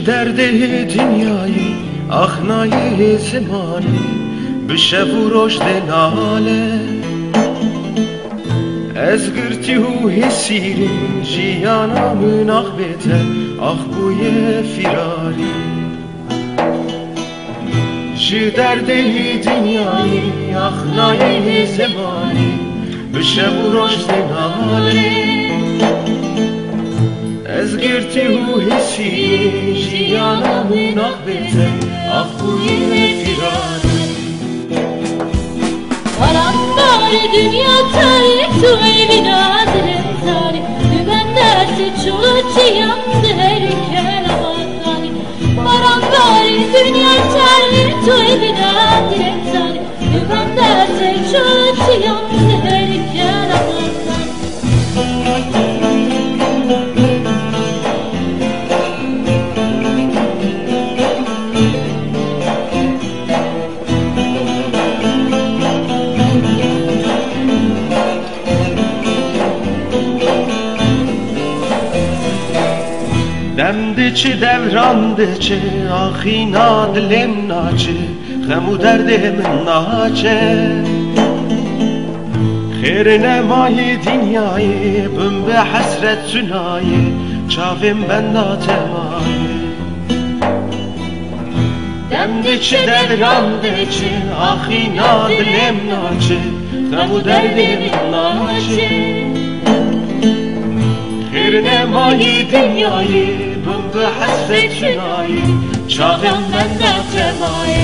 درد دنیایی اخنای زمانی بشه و رشد ناله از گرتی و حسیری جیانا من آخ بیته آخ بوی فراری جی درد دنیایی اخنای زمانی بشه و رشد ناله از گرتی و حسی جیانا من آخ بیته آخ بوی فراری Karanlar dünya tarih tuğay binadırım tarih Dümen dersi çoluğu yandı her iken avakani Karanlar dünya tarih tuğay binadırım tarih Dümen dersi çoluğu yandı her iken avakani دمدچه دورandچه آخینا دلم ناچه خمو دردم ناچه خیر نمای دنیای بم به حسرت سنای چاوم بنداتمای دمدچه دورandچه آخینا دلم ناچه خمو دردم ناچه خیر نمای دنیایی بم به حسرت شنایی چاهم بنداتمای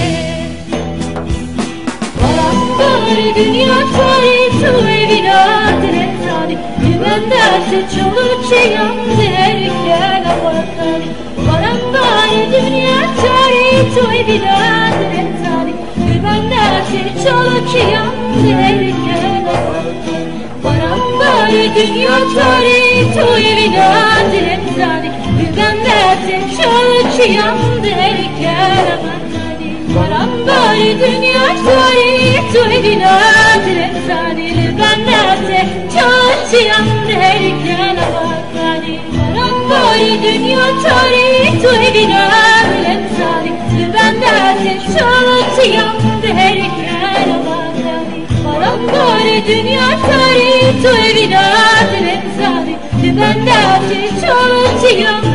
Karanlar dünya tarih tuğay binadırım tarih Dümen dersi çoluğu yandı her iken avakani Karanlar dünya tarih tuğay binadırım tarih Dümen dersi çoluğu yandı her iken avakani Karanlar dünya tarih tuğay binadırım tarih Dümen dersi çoluğu yandı her iken avakani Karanlar dünya tarih tuğay binadırım tarih Dümen dersi çoluğu yandı her iken avakani Karanlar dünya tarih tuğay binadırım tarih Dümen dersi çoluğu yandı her iken avakani Karanlar dünya tarih tuğay binadırım tarih Dümen dersi çoluğu yandı